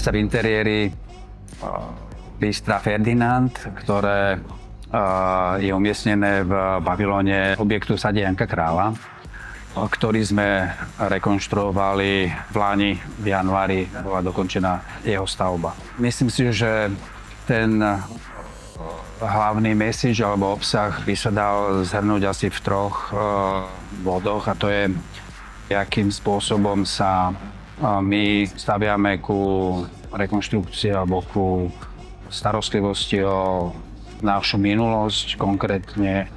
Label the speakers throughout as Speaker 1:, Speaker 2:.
Speaker 1: Nachádzame sa v interiéri bystra Ferdinand, ktoré je umiestnené v pavilóne objektu Sade Janka Kráľa, ktorý sme rekonštruovali v lani, v januári bola dokončená jeho stavba. Myslím si, že ten hlavný message alebo obsah by sa dal zhrnúť asi v troch bodoch, a to je, akým spôsobom sa my staviame ku rekonštrukcii alebo ku starostlivosti o našu minulosť, konkrétne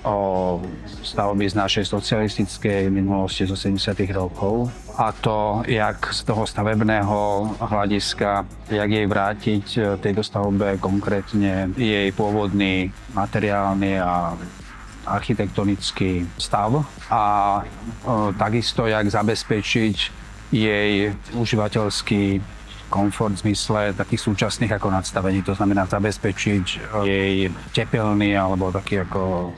Speaker 1: o stavby z našej socialistickej minulosti z 80. rokov. A to, jak z toho stavebného hľadiska, jak jej vrátiť tejto stavbe konkrétne jej pôvodný materiálny a architektonický stav. A takisto, jak zabezpečiť jej užívateľský komfort v zmysle takých súčasných ako nadstavení. To znamená zabezpečiť jej tepelný alebo taký ako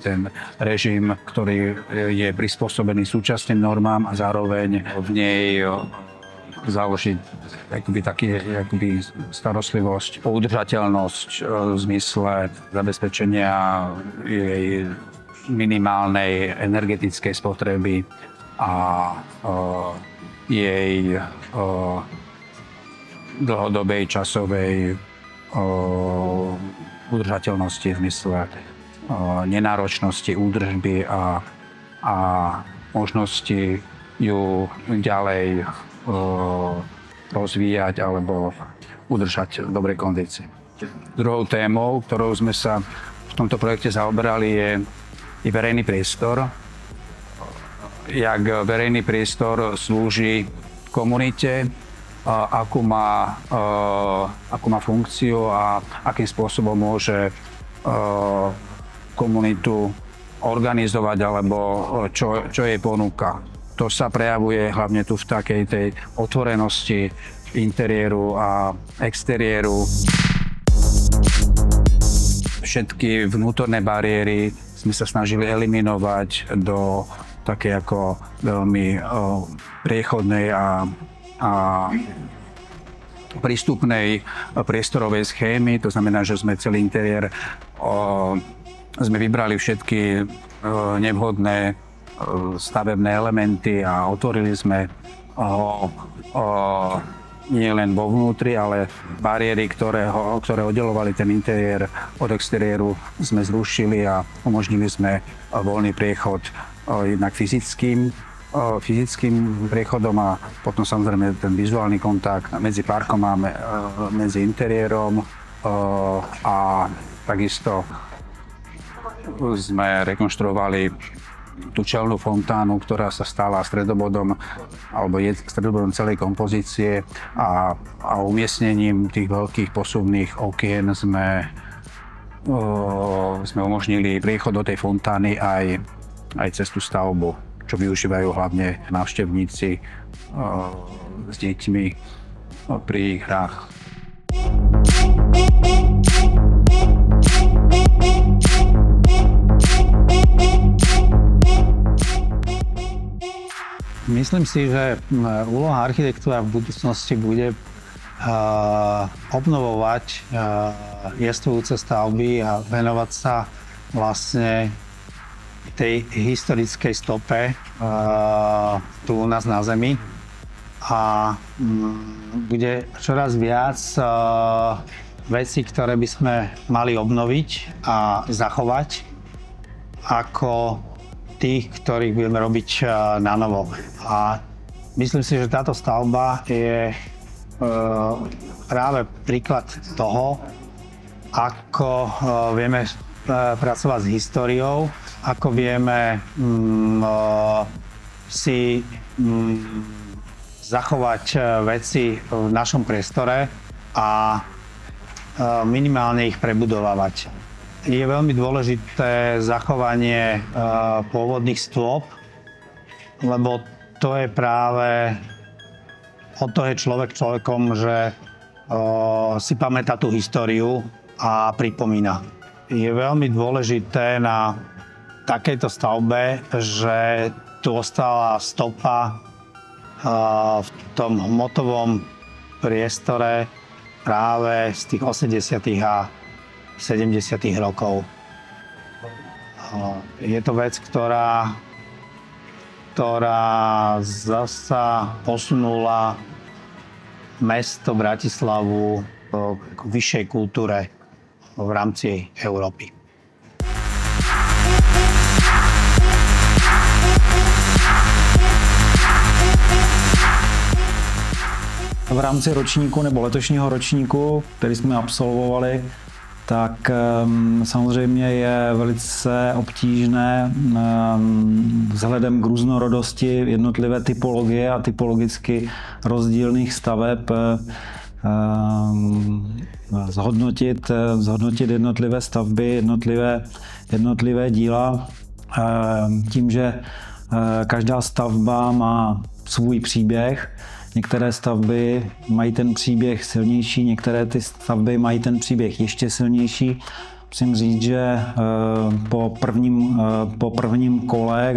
Speaker 1: ten režim, ktorý je prispôsobený súčasným normám a zároveň v nej založiť starostlivosť o udržateľnosť v zmysle zabezpečenia jej minimálnej energetickej spotreby a jej dlhodobej časovej udržateľnosti v zmysle nenáročnosti údržby a možnosti ju ďalej rozvíjať alebo udržať v dobrej kondícii. Druhou témou, ktorou sme sa v tomto projekte zaoberali, je verejný priestor. Jak verejný priestor slúži komunite, akú má funkciu a akým spôsobom môže komunitu organizovať alebo čo jej ponúka. To sa prejavuje hlavne tu v takej tej otvorenosti interiéru a exteriéru. Všetky vnútorné bariéry sme sa snažili eliminovať do takej ako veľmi priechodnej a prístupnej priestorovej schémy. To znamená, že sme celý interiér sme vybrali všetky nevhodné stavebné elementy a otvorili sme ho nie len vo vnútri, ale bariéry, ktoré oddelovali ten interiér od exteriéru, sme zrušili a umožnili sme voľný priechod jednak fyzickým priechodom a potom samozrejme ten vizuálny kontakt medzi parkom a medzi interiérom a takisto sme rekonštruovali tú čelnú fontánu, ktorá sa stala stredobodom alebo je stredobodom celej kompozície a umiestnením tých veľkých posuvných okien sme umožnili priechod do tej fontány aj cez tú stavbu, čo využívajú hlavne návštevníci s deťmi pri hrách.
Speaker 2: Myslím si, že úloha architektúra v budúcnosti bude obnovovať jestvujúce stavby a venovať sa vlastne tej historickej stope tu u nás na Zemi. A bude čoraz viac vecí, ktoré by sme mali obnoviť a zachovať, ako tých, ktorých budeme robiť na novo. A myslím si, že táto stavba je práve príklad toho, ako vieme pracovať s históriou, ako vieme si zachovať veci v našom priestore a minimálne ich prebudovávať. Je veľmi dôležité zachovanie pôvodných stôp, lebo to je práve od toho je človek človekom, že si pamätá tú históriu a pripomína. Je veľmi dôležité na takejto stavbe, že tu ostala stopa v tom hmotovom priestore práve z tých 80. a 70. rokov. Je to vec, ktorá zasa posunula mesto Bratislavu k vyššej kultúre v rámci Európy.
Speaker 3: V rámci ročníku nebo letošního ročníku, který jsme absolvovali, tak samozřejmě je velice obtížné vzhledem k různorodosti jednotlivé typologie a typologicky rozdílných staveb zhodnotit jednotlivé stavby, jednotlivé díla. Tím, že každá stavba má svůj příběh, některé stavby mají ten příběh silnější, některé ty stavby mají ten příběh ještě silnější. Musím říct, že po prvním kole,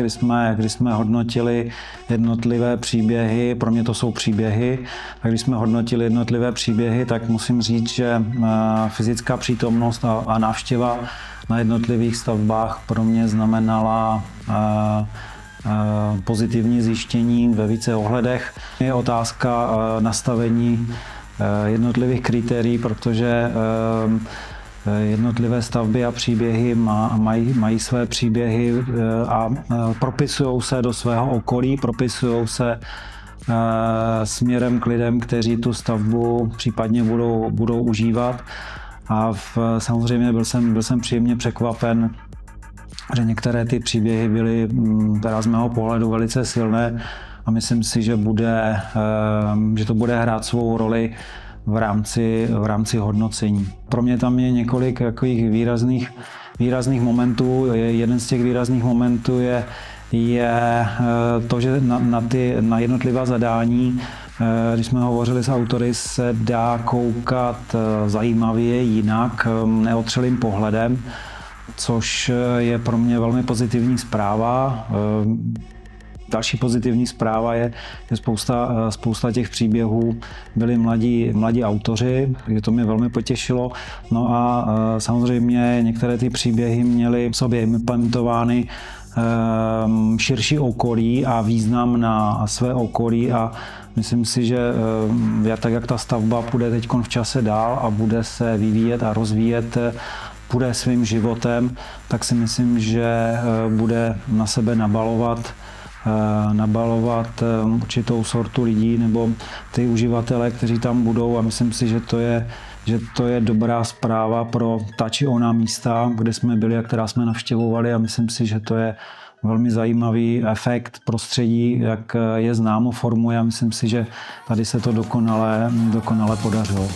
Speaker 3: kdy jsme hodnotili jednotlivé příběhy, pro mě to jsou příběhy, tak když jsme hodnotili jednotlivé příběhy, tak musím říct, že fyzická přítomnost a návštěva na jednotlivých stavbách pro mě znamenala pozitivní zjištění ve více ohledech. Je otázka nastavení jednotlivých kritérií, protože jednotlivé stavby a příběhy mají své příběhy a propisují se do svého okolí, propisují se směrem k lidem, kteří tu stavbu případně budou užívat. A samozřejmě byl jsem příjemně překvapen, že některé ty příběhy byly teda z mého pohledu velice silné a myslím si, že to bude hrát svou roli v rámci hodnocení. Pro mě tam je několik takových výrazných momentů. Jeden z těch výrazných momentů je to, že na jednotlivá zadání, když jsme hovořili s autory, se dá koukat zajímavě, jinak, neotřelým pohledem, což je pro mě velmi pozitivní zpráva. Další pozitivní zpráva je, že spousta těch příběhů byli mladí autoři, takže to mě velmi potěšilo. No a samozřejmě některé ty příběhy měly v sobě implementovány širší okolí a význam na své okolí a myslím si, že tak jak ta stavba půjde teď v čase dál a bude se vyvíjet a rozvíjet, půjde svým životem, tak si myslím, že bude na sebe nabalovat určitou sortu lidí nebo ty uživatele, kteří tam budou a myslím si, že to je dobrá zpráva pro ta či ona místa, kde jsme byli a která jsme navštěvovali a myslím si, že to je velmi zajímavý efekt prostředí, jak je známo, formuje a myslím si, že tady se to dokonale podařilo.